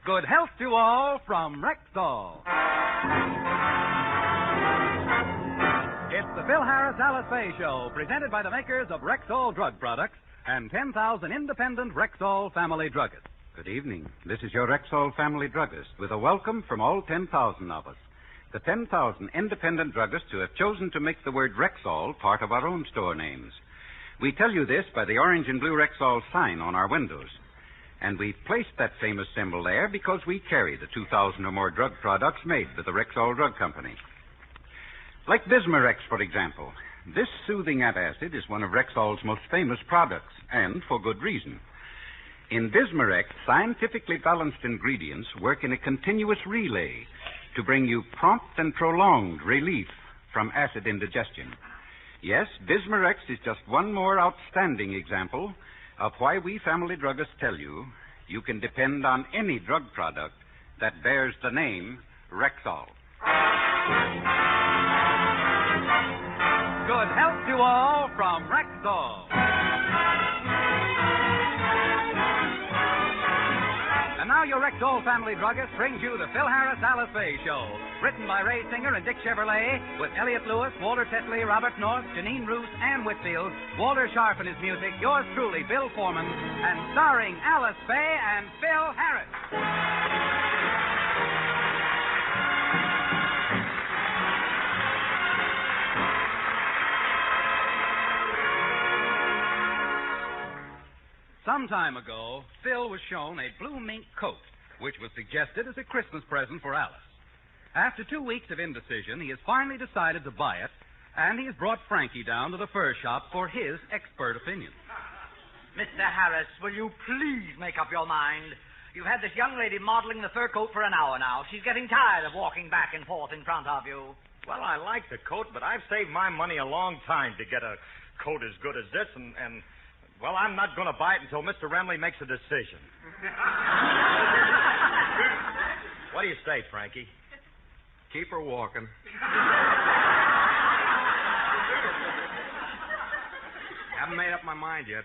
Good health to all from Rexall. It's the Phil Harris Alice Faye Show, presented by the makers of Rexall drug products and 10,000 independent Rexall family druggists. Good evening. This is your Rexall family druggist with a welcome from all 10,000 of us. The 10,000 independent druggists who have chosen to make the word Rexall part of our own store names. We tell you this by the orange and blue Rexall sign on our windows. And we've placed that famous symbol there because we carry the 2,000 or more drug products made with the Rexall Drug Company. Like Bismarex, for example. This soothing antacid is one of Rexall's most famous products, and for good reason. In Bismarex, scientifically balanced ingredients work in a continuous relay to bring you prompt and prolonged relief from acid indigestion. Yes, Bismarex is just one more outstanding example of why we family druggists tell you you can depend on any drug product that bears the name Rexall. Good health to all from Rexall. And now your Rexall family druggist brings you the Phil Harris Alice Faye Show. Written by Ray Singer and Dick Chevrolet, with Elliot Lewis, Walter Tetley, Robert North, Janine Roos, Ann Whitfield, Walter Sharp and his music, yours truly, Bill Foreman, and starring Alice Faye and Phil Harris. Some time ago, Phil was shown a blue mink coat, which was suggested as a Christmas present for Alice. After 2 weeks of indecision, he has finally decided to buy it, and he has brought Frankie down to the fur shop for his expert opinion. Mr. Harris, will you please make up your mind? You've had this young lady modeling the fur coat for an hour now. She's getting tired of walking back and forth in front of you. Well, I like the coat, but I've saved my money a long time to get a coat as good as this, and well, I'm not going to buy it until Mr. Remley makes a decision. What do you say, Frankie? Keep her walking. Haven't made up my mind yet.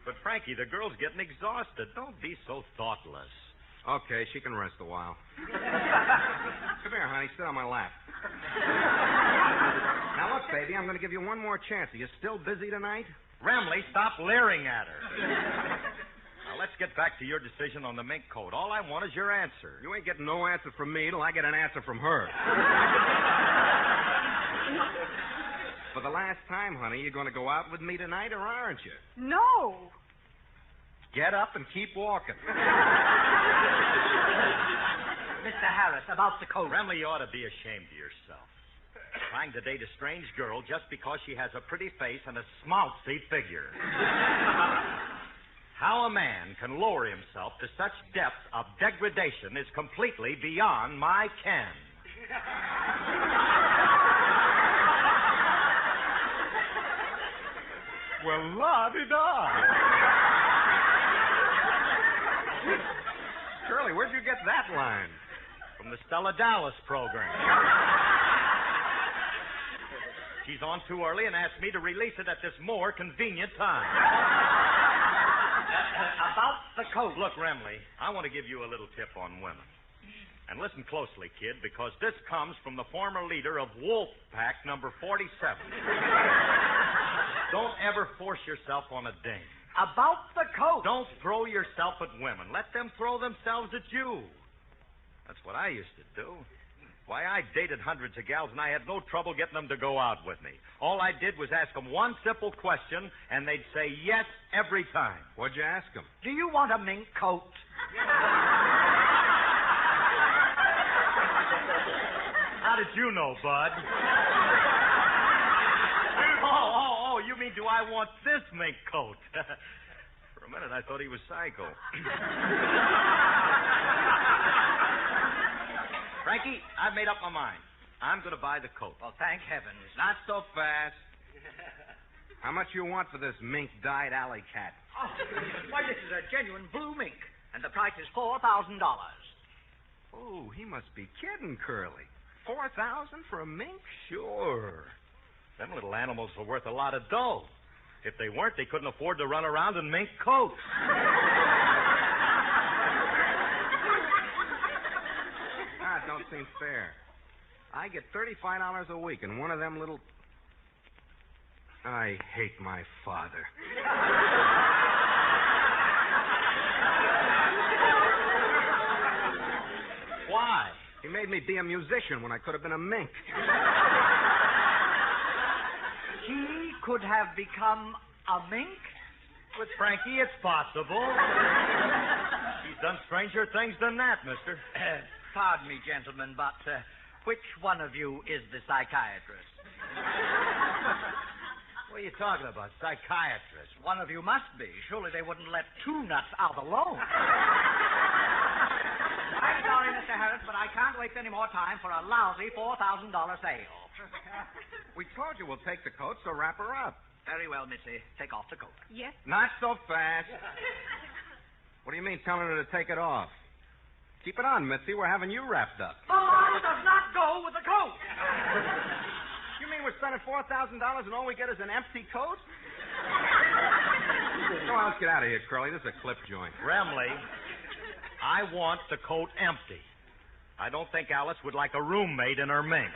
But, Frankie, the girl's getting exhausted. Don't be so thoughtless. Okay, she can rest a while. Come here, honey. Sit on my lap. Now, look, baby, I'm going to give you one more chance. Are you still busy tonight? Remley, stop leering at her. Now, let's get back to your decision on the mink coat. All I want is your answer. You ain't getting no answer from me till I get an answer from her. For the last time, honey, you're going to go out with me tonight, or aren't you? No. Get up and keep walking. Mr. Harris, about the coat. Remley, you ought to be ashamed of yourself. Trying to date a strange girl just because she has a pretty face and a smouthy figure. How a man can lower himself to such depth of degradation is completely beyond my ken. Well, la-di-da. Curly, where'd you get that line? From the Stella Dallas program. She's on too early and asked me to release it at this more convenient time. About the coat. Look, Remley, I want to give you a little tip on women. And listen closely, kid, because this comes from the former leader of Wolf Pack number 47. Don't ever force yourself on a dame. About the coat. Don't throw yourself at women. Let them throw themselves at you. That's what I used to do. Why, I dated hundreds of gals, and I had no trouble getting them to go out with me. All I did was ask them one simple question, and they'd say yes every time. What'd you ask them? Do you want a mink coat? How did you know, Bud? Oh, you mean do I want this mink coat? For a minute, I thought he was psycho. Frankie, I've made up my mind. I'm going to buy the coat. Well, thank heavens. Not so fast. How much you want for this mink-dyed alley cat? Oh, why, this is a genuine blue mink, and the price is $4,000. Oh, he must be kidding, Curly. $4,000 for a mink? Sure. Them little animals were worth a lot of dough. If they weren't, they couldn't afford to run around in mink coats. seem fair. I get $35 a week, and one of them little... I hate my father. Why? He made me be a musician when I could have been a mink. He could have become a mink? With Frankie, it's possible. He's done stranger things than that, mister. Pardon me, gentlemen, but which one of you is the psychiatrist? What are you talking about, psychiatrist? One of you must be. Surely they wouldn't let two nuts out alone. I'm sorry, Mr. Harris, but I can't waste any more time for a lousy $4,000 sale. We told you we'll take the coat, so wrap her up. Very well, Missy. Take off the coat. Yes. Not so fast. What do you mean telling her to take it off? Keep it on, Mitzi. We're having you wrapped up. The arm does not go with the coat. You mean we're spending $4,000 and all we get is an empty coat? Come on, let's get out of here, Curly. This is a clip joint. Remley, I want the coat empty. I don't think Alice would like a roommate in her mink.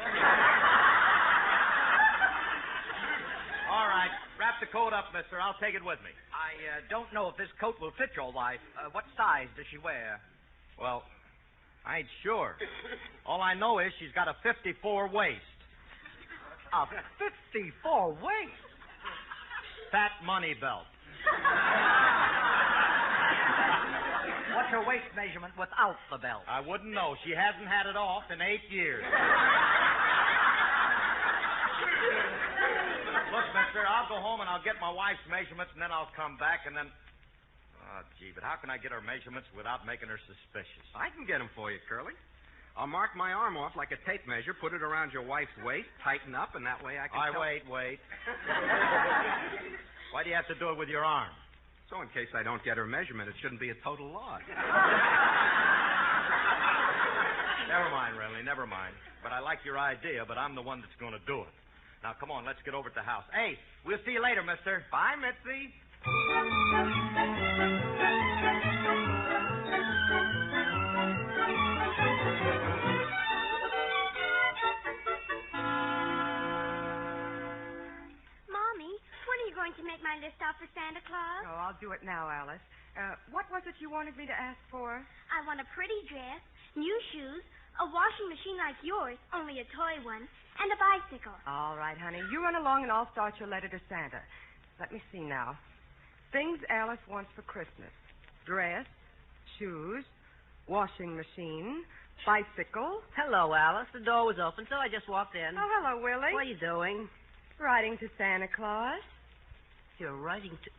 All right, wrap the coat up, mister. I'll take it with me. I don't know if this coat will fit your wife. What size does she wear? Well, I ain't sure. All I know is she's got a 54 waist. A 54 waist? Fat money belt. What's her waist measurement without the belt? I wouldn't know. She hasn't had it off in 8 years. Look, mister, I'll go home and I'll get my wife's measurements, and then I'll come back, and then... Oh, gee, but how can I get her measurements without making her suspicious? I can get them for you, Curly. I'll mark my arm off like a tape measure, put it around your wife's waist, tighten up, and that way I can tell... Wait. Why do you have to do it with your arm? So in case I don't get her measurement, it shouldn't be a total loss. Never mind, Remley, never mind. But I like your idea, but I'm the one that's going to do it. Now, come on, let's get over to the house. Hey, we'll see you later, mister. Bye, Mitzi. Mommy, when are you going to make my list out for Santa Claus? Oh, I'll do it now, Alice. What was it you wanted me to ask for? I want a pretty dress, new shoes, a washing machine like yours, only a toy one, and a bicycle. All right, honey. You run along and I'll start your letter to Santa. Let me see now. Things Alice wants for Christmas. Dress, shoes, washing machine, bicycle. Hello, Alice. The door was open, so I just walked in. Oh, hello, Willie. What are you doing? Writing to Santa Claus. You're writing to...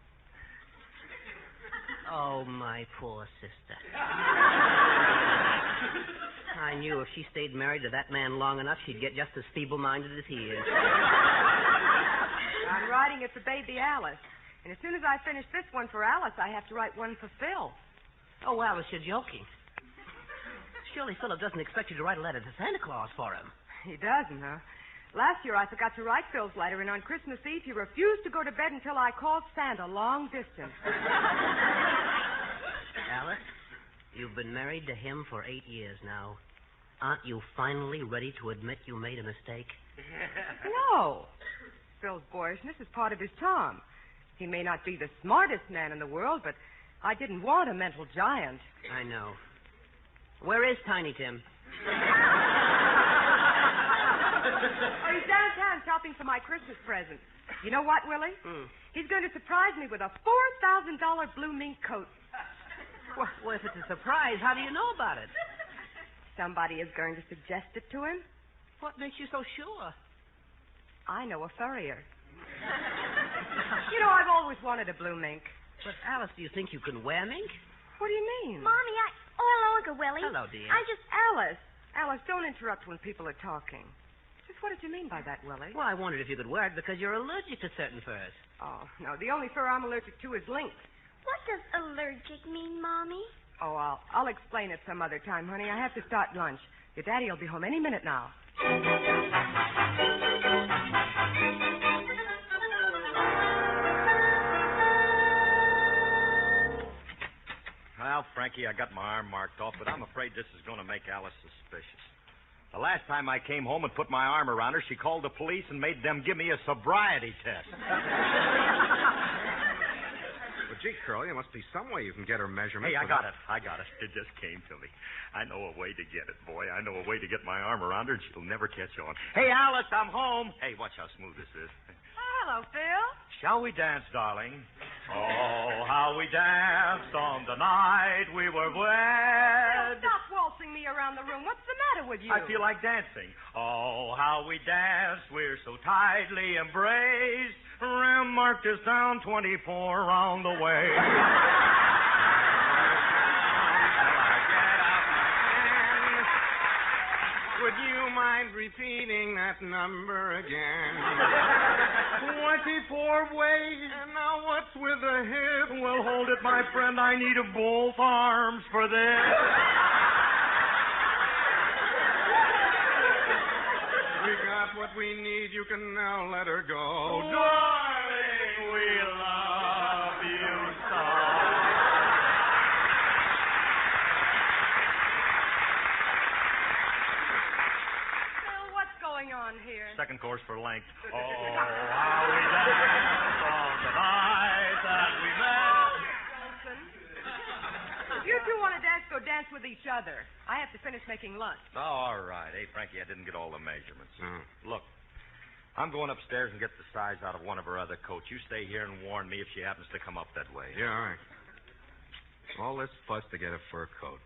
Oh, my poor sister. I knew if she stayed married to that man long enough, she'd get just as feeble-minded as he is. I'm writing it for baby Alice. And as soon as I finish this one for Alice, I have to write one for Phil. Oh, Alice, you're joking. Surely Philip doesn't expect you to write a letter to Santa Claus for him. He doesn't, huh? Last year I forgot to write Phil's letter, and on Christmas Eve he refused to go to bed until I called Santa long distance. Alice, you've been married to him for 8 years now. Aren't you finally ready to admit you made a mistake? No. Phil's boyishness is part of his charm. He may not be the smartest man in the world, but I didn't want a mental giant. I know. Where is Tiny Tim? Oh, he's downtown shopping for my Christmas present. You know what, Willie? He's going to surprise me with a $4,000 blue mink coat. Well, if it's a surprise, how do you know about it? Somebody is going to suggest it to him. What makes you so sure? I know a furrier. You know, I've always wanted a blue mink. But, Alice, do you think you can wear mink? What do you mean? Mommy, Oh, hello, Uncle Willie. Hello, dear. Alice. Alice, don't interrupt when people are talking. Just what did you mean by that, Willie? Well, I wondered if you could wear it because you're allergic to certain furs. Oh, no, the only fur I'm allergic to is lynx. What does allergic mean, Mommy? Oh, I'll explain it some other time, honey. I have to start lunch. Your daddy will be home any minute now. Well, Frankie, I got my arm marked off, but I'm afraid this is going to make Alice suspicious. The last time I came home and put my arm around her, she called the police and made them give me a sobriety test. Well, gee, Curly, there must be some way you can get her measurements. Hey, I got it. It just came to me. I know a way to get it, boy. I know a way to get my arm around her, and she'll never catch on. Hey, Alice, I'm home. Hey, watch how smooth this is. Hello, Phil. Shall we dance, darling? Oh, how we danced on the night we were wed. Stop waltzing me around the room. What's the matter with you? I feel like dancing. Oh, how we danced, we're so tightly embraced. Rem marked us down 24 round the way. Would you mind repeating that number again? 24 ways. And now what's with the hip? Well, hold it, my friend. I need both arms for this. We got what we need. You can now let her go. Darling, we love you so. On here. Second course for length. Oh, how we danced on the night that we met. Wilson, if you two want to dance, go dance with each other. I have to finish making lunch. Oh, all right. Hey, Frankie, I didn't get all the measurements. Look, I'm going upstairs and get the size out of one of her other coats. You stay here and warn me if she happens to come up that way. Yeah, all right. All this fuss to get a fur coat.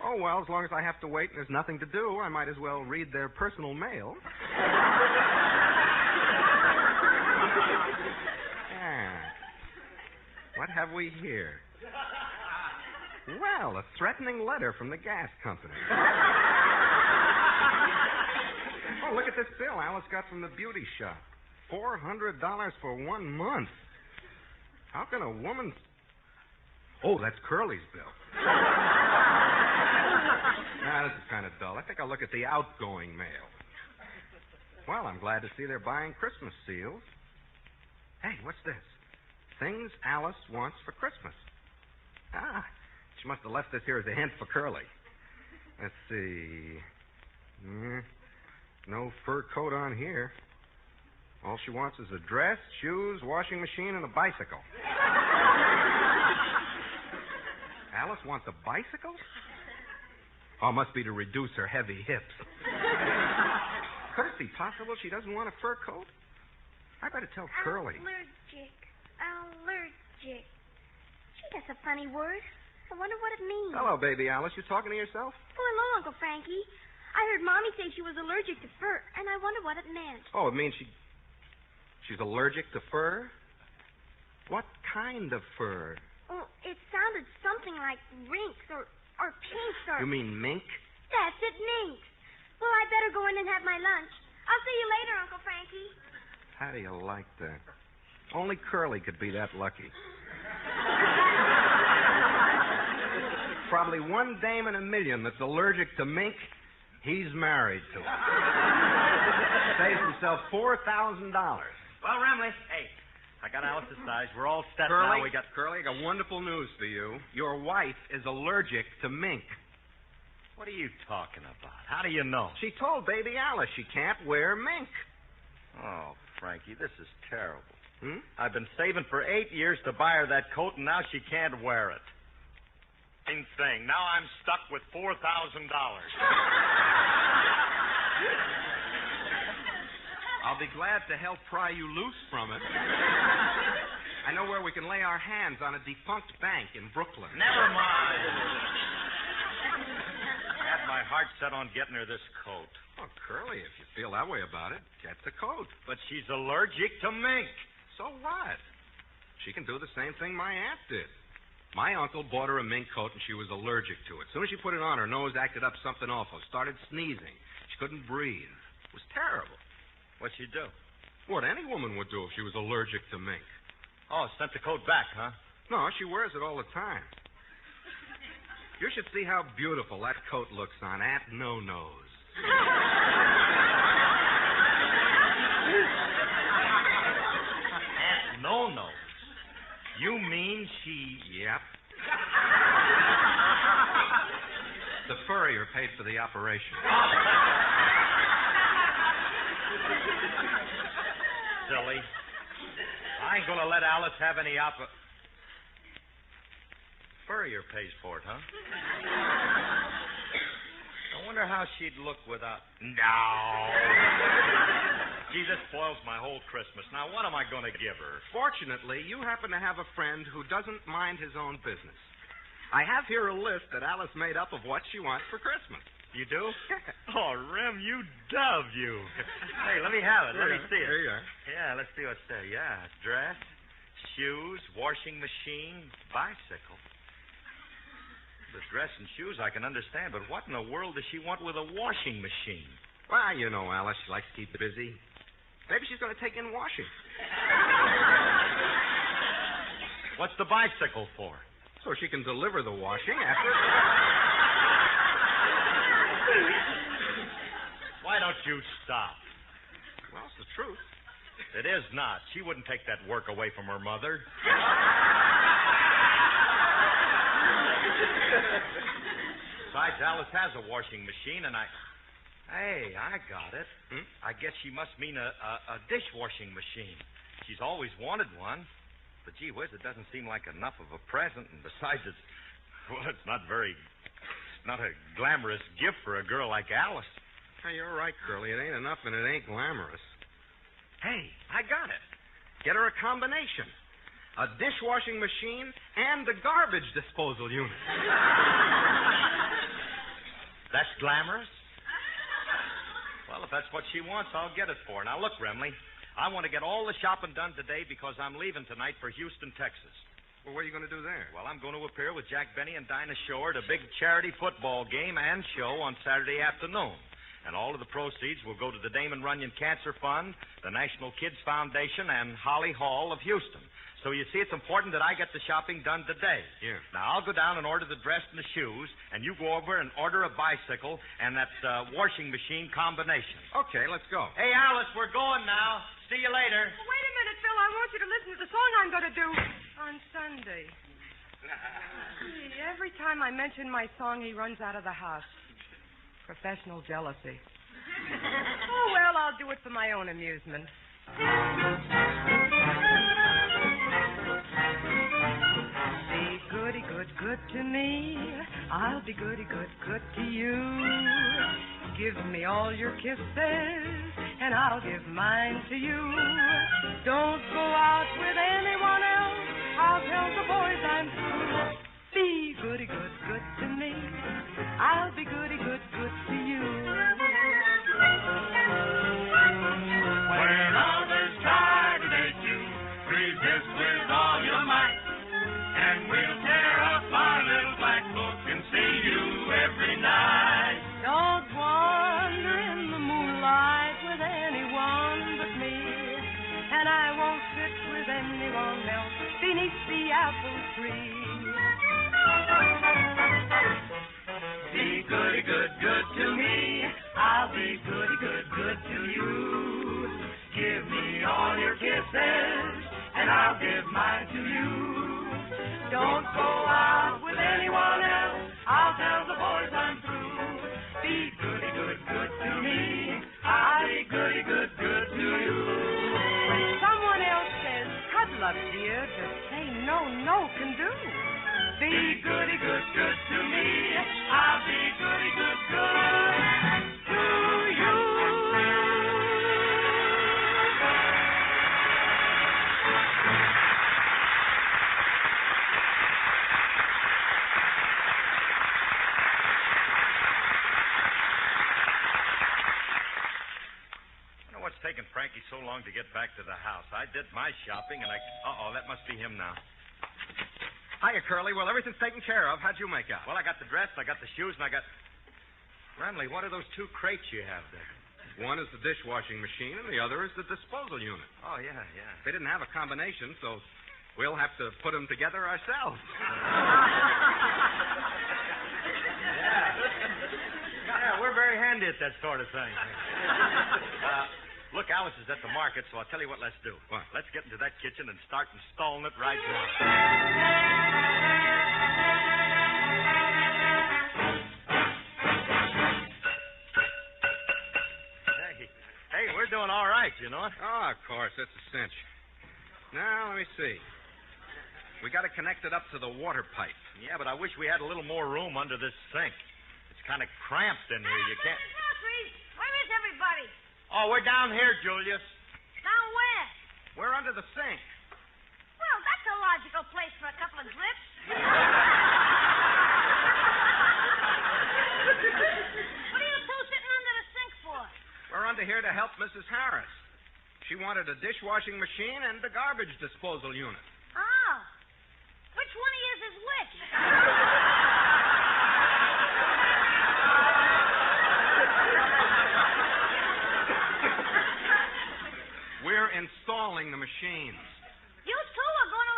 Oh, well, as long as I have to wait and there's nothing to do, I might as well read their personal mail. What have we here? Well, a threatening letter from the gas company. Oh, look at this bill Alice got from the beauty shop. $400 for 1 month. How can a woman... Oh, that's Curly's bill. This is kind of dull. I think I'll look at the outgoing mail. Well, I'm glad to see they're buying Christmas seals. Hey, what's this? Things Alice wants for Christmas. She must have left this here as a hint for Curly. Let's see. No fur coat on here. All she wants is a dress, shoes, washing machine, and a bicycle. Alice wants a bicycle? Oh, must be to reduce her heavy hips. Could it be possible she doesn't want a fur coat? I better tell Curly. Allergic. Gee, that's a funny word. I wonder what it means. Hello, baby Alice. You talking to yourself? Oh, hello, Uncle Frankie. I heard Mommy say she was allergic to fur, and I wonder what it meant. Oh, it means she's allergic to fur? What kind of fur? Oh, it sounded something like rinks or pinks or... You mean mink? That's it, minks. Well, I better go in and have my lunch. I'll see you later, Uncle Frankie. How do you like that? Only Curly could be that lucky. Probably one dame in a million that's allergic to mink, he's married to her. Saves himself $4,000. Well, Remley, hey, I got Alice's size. We're all set Curly, now. Curly, I got wonderful news for you. Your wife is allergic to mink. What are you talking about? How do you know? She told baby Alice she can't wear mink. Oh, Frankie, this is terrible. Hmm? I've been saving for 8 years to buy her that coat, and now she can't wear it. Same thing. Now I'm stuck with $4,000. I'll be glad to help pry you loose from it. I know where we can lay our hands on a defunct bank in Brooklyn. Never mind. I had my heart set on getting her this coat. Oh, Curly, if you feel that way about it, get the coat. But she's allergic to mink. So what? She can do the same thing my aunt did. My uncle bought her a mink coat, and she was allergic to it. As soon as she put it on, her nose acted up something awful. Started sneezing. She couldn't breathe. It was terrible. What'd she do? What any woman would do if she was allergic to mink. Oh, sent the coat back, huh? No, she wears it all the time. You should see how beautiful that coat looks on Aunt No-Nose. Aunt No-Nose? You mean she... Yep. The furry Furrier paid for the operation. Silly. I ain't gonna let Alice have any Furrier pays for it, huh? I wonder how she'd look without... No. Gee, this spoils my whole Christmas. Now, what am I going to give her? Fortunately, you happen to have a friend who doesn't mind his own business. I have here a list that Alice made up of what she wants for Christmas. You do? Oh, Rem, you dove, you. Hey, let me have it. Let me see it. Here you are. Yeah, let's see what's there. Yeah, dress, shoes, washing machine, bicycle. The dress and shoes I can understand, but what in the world does she want with a washing machine? Well, you know, Alice, she likes to keep busy. Maybe she's going to take in washing. What's the bicycle for? So she can deliver the washing after... Why don't you stop? Well, it's the truth. It is not. She wouldn't take that work away from her mother. Besides, Alice has a washing machine, and Hey, I got it. I guess she must mean a dishwashing machine. She's always wanted one. But, gee whiz, it doesn't seem like enough of a present. And besides, it's not a glamorous gift for a girl like Alice. Hey, you're right, Curly. It ain't enough, and it ain't glamorous. Hey, I got it. Get her a combination. A dishwashing machine and a garbage disposal unit. That's glamorous? Well, if that's what she wants, I'll get it for her. Now, look, Remley, I want to get all the shopping done today because I'm leaving tonight for Houston, Texas. Well, what are you going to do there? Well, I'm going to appear with Jack Benny and Dinah Shore at a big charity football game and show on Saturday afternoon. And all of the proceeds will go to the Damon Runyon Cancer Fund, the National Kids Foundation, and Holly Hall of Houston. So you see, it's important that I get the shopping done today. Yeah. Now, I'll go down and order the dress and the shoes, and you go over and order a bicycle and that washing machine combination. Okay, let's go. Hey, Alice, we're going now. See you later. Wait a minute, Phil. I want you to listen to the song I'm going to do on Sunday. Gee, every time I mention my song, he runs out of the house. Professional jealousy. Oh, well, I'll do it for my own amusement. Be goody good, good to me. I'll be goody good, good to you. Give me all your kisses, and I'll give mine to you. Don't go out with anyone else. I'll tell the boys I'm through. Be goody good, good to me. I'll be goody good, good to you. When others try to date you, resist with all your might, and we'll tear up our little black book and see you every night. Don't wander in the moonlight with anyone but me, and I won't sit with anyone else beneath the apple tree. Be goody good, good to me. I'll be goody good, good to you. Give me all your kisses, and I'll give mine to you. Don't go out with anyone else. I'll tell the boys I'm through. Be goody good, good to me. I'll be goody good, good to you. When someone else says, cuddle up, dear, just say no, no can do. Be goody good, good to me. I'll be goody good, good to you. I don't know what's taking Frankie so long to get back to the house. I did my shopping, and Uh-oh, that must be him now. Hiya, Curly. Well, everything's taken care of. How'd you make out? Well, I got the dress, I got the shoes, and I got... Remley, what are those two crates you have there? One is the dishwashing machine, and the other is the disposal unit. Oh, yeah. They didn't have a combination, so we'll have to put them together ourselves. Yeah, we're very handy at that sort of thing. Look, Alice is at the market, so I'll tell you what let's do. What? Let's get into that kitchen and start installing it right now. doing all right, you know it. Oh, of course. That's a cinch. Now, let me see. We got it connected up to the water pipe. Yeah, but I wish we had a little more room under this sink. It's kind of cramped in here. You can't... Where is everybody? Oh, we're down here, Julius. Down where? We're under the sink. Well, that's a logical place for a couple of drips. What are you two sitting under the sink for? We're under here to help Mrs. Harris. She wanted a dishwashing machine and a garbage disposal unit. Oh. Which one of yous is which? We're installing the machines. You two are going to...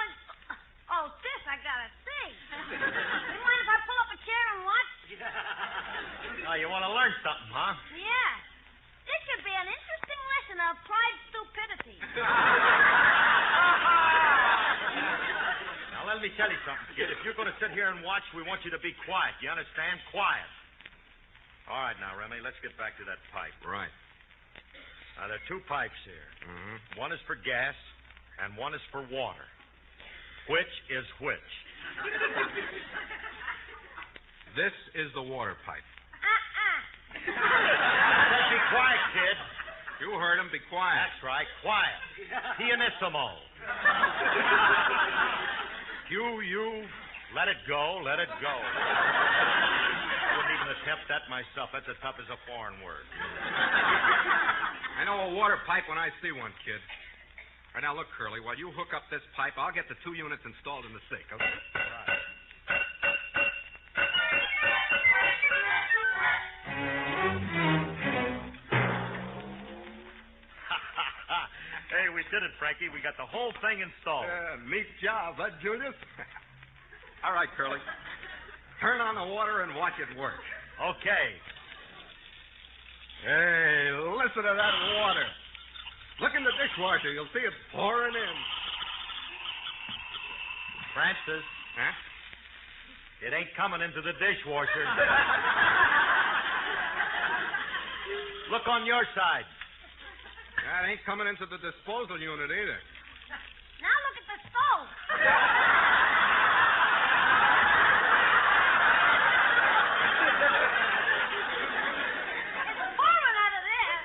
Oh, this I gotta see. You mind if I pull up a chair and watch? Oh, you want to learn something, huh? Yeah. This should be an interesting lesson of applied stupidity. Now, let me tell you something, kid. If you're going to sit here and watch, we want you to be quiet. You understand? Quiet. All right, now, Remley, let's get back to that pipe. Right. Now, there are two pipes here. Mm-hmm. One is for gas, and one is for water. Which is which? This is the water pipe. Be quiet, kid. You heard him. Be quiet. That's right. Quiet. Pianissimo. You. Let it go. Let it go. I wouldn't even attempt that myself. That's as tough as a foreign word. I know a water pipe when I see one, kid. All right, now look, Curly. While you hook up this pipe, I'll get the 2 units installed in the sink. Okay? All right. Hey, we did it, Frankie. We got the whole thing installed. Neat job, huh, Julius? All right, Curly. Turn on the water and watch it work. Okay. Hey, listen to that water. Look in the dishwasher. You'll see it pouring in. Francis. Huh? It ain't coming into the dishwasher. Look on your side. That ain't coming into the disposal unit either. Now look at the stove. It's pouring out of there.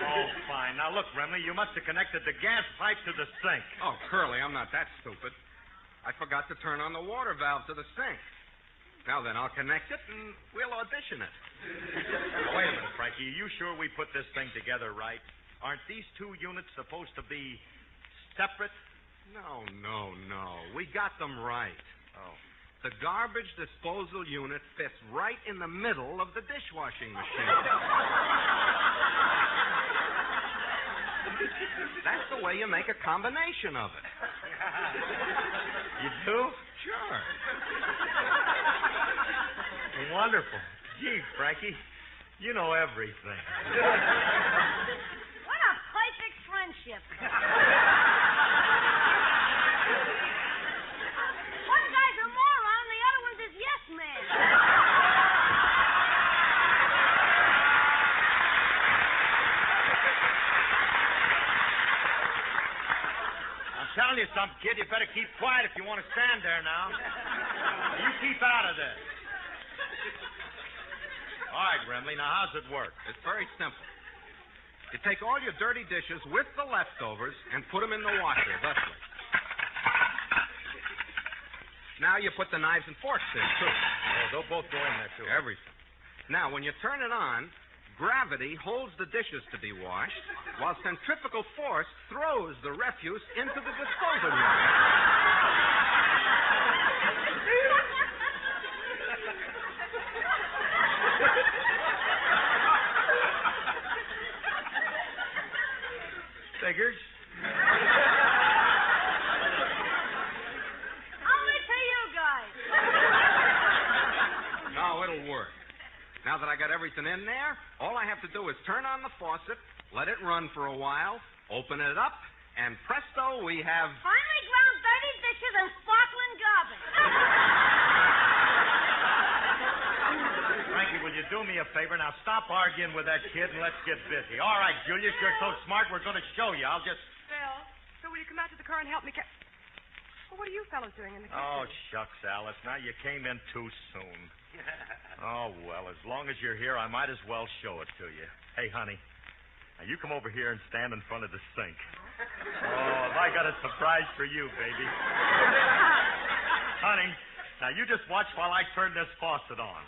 Oh, fine. Now, look, Remley, you must have connected the gas pipe to the sink. Oh, Curly, I'm not that stupid. I forgot to turn on the water valve to the sink. Now then, I'll connect it and we'll audition it. Now, wait a minute, Frankie. Are you sure we put this thing together right? Aren't these 2 units supposed to be separate? No. We got them right. Oh. The garbage disposal unit fits right in the middle of the dishwashing machine. That's the way you make a combination of it. You do? Sure. Wonderful. Gee, Frankie, you know everything. What a perfect friendship. One guy's a moron, the other one's his yes man. I'm telling you something, kid. You better keep quiet if you want to stand there now. You keep out of this. All right, Remley, now how's it work? It's very simple. You take all your dirty dishes with the leftovers and put them in the washer, thusly. Now you put the knives and forks in, too. Oh, they'll both go in there, too. Everything. Now, when you turn it on, gravity holds the dishes to be washed, while centrifugal force throws the refuse into the disposal unit. Figures. Only to you guys. No, it'll work. Now that I got everything in there, all I have to do is turn on the faucet, let it run for a while, open it up, and presto, we have... Finely ground dirty dishes and sparkling garbage. Frankie, will you do do me a favor. Now, stop arguing with that kid and let's get busy. All right, Julius, you're so smart, we're going to show you. I'll just... Phil, so will you come out to the car and help me Well, what are you fellows doing in the kitchen? Oh, shucks, Alice. Now you came in too soon. Oh, well, as long as you're here, I might as well show it to you. Hey, honey, now you come over here and stand in front of the sink. Oh, have I got a surprise for you, baby. Honey, now you just watch while I turn this faucet on.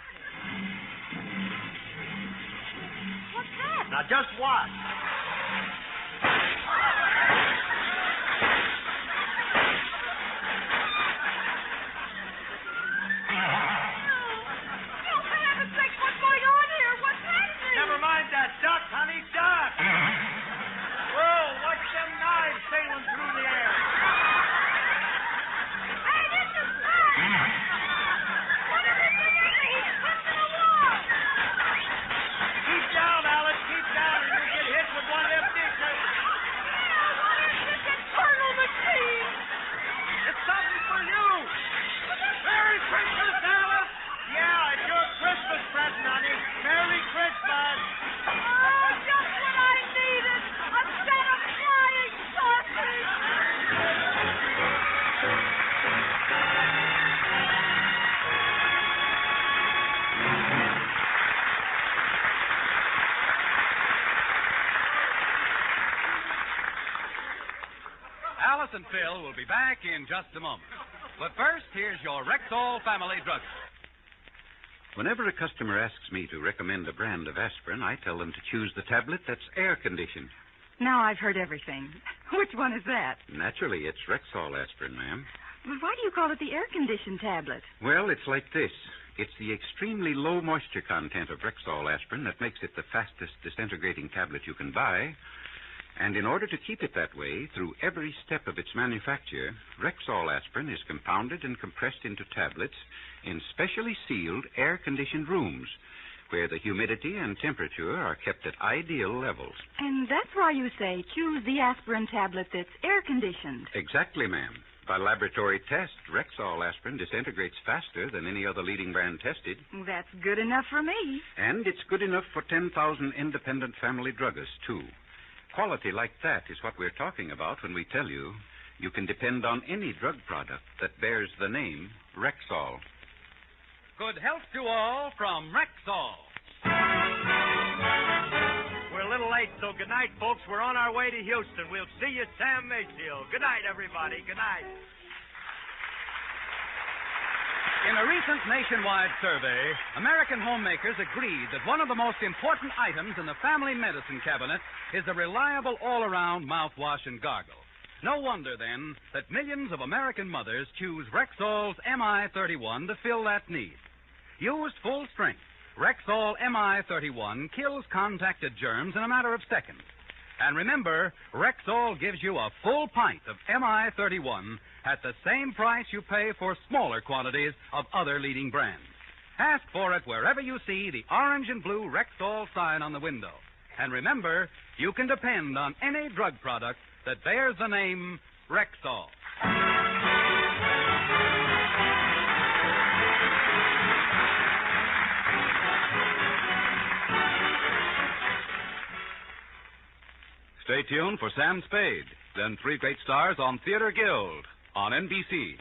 What's that? Now just watch. Never mind that. Duck, honey, duck. Whoa, watch them knives sailing through the air. Hey, this is fun! What is it doing? He's pushing the wall! Keep down, Alice, keep down, or you'll get hit with one of them dishes. Yeah, what is this infernal machine? It's something for you. Merry Christmas, Alice. Yeah, it's your Christmas present, honey. Merry Christmas. Oh, just what I needed. A set of flying saucers. Alice and Phil will be back in just a moment. But first, here's your Rexall family druggist. Whenever a customer asks me to recommend a brand of aspirin, I tell them to choose the tablet that's air-conditioned. Now I've heard everything. Which one is that? Naturally, it's Rexall aspirin, ma'am. But why do you call it the air-conditioned tablet? Well, it's like this. It's the extremely low moisture content of Rexall aspirin that makes it the fastest disintegrating tablet you can buy. And in order to keep it that way, through every step of its manufacture, Rexall aspirin is compounded and compressed into tablets in specially sealed, air-conditioned rooms, where the humidity and temperature are kept at ideal levels. And that's why you say choose the aspirin tablet that's air-conditioned. Exactly, ma'am. By laboratory test, Rexall aspirin disintegrates faster than any other leading brand tested. That's good enough for me. And it's good enough for 10,000 independent family druggists, too. Quality like that is what we're talking about when we tell you you can depend on any drug product that bears the name Rexall. Good health to all from Rexall. We're a little late, so good night, folks. We're on our way to Houston. We'll see you at Sam Mayfield. Good night, everybody. Good night. In a recent nationwide survey, American homemakers agreed that one of the most important items in the family medicine cabinet is a reliable all-around mouthwash and gargle. No wonder, then, that millions of American mothers choose Rexall's MI-31 to fill that need. Used full strength, Rexall MI-31 kills contacted germs in a matter of seconds. And remember, Rexall gives you a full pint of MI-31 at the same price you pay for smaller quantities of other leading brands. Ask for it wherever you see the orange and blue Rexall sign on the window. And remember, you can depend on any drug product that bears the name Rexall. Stay tuned for Sam Spade, then Three Great Stars on Theater Guild on NBC.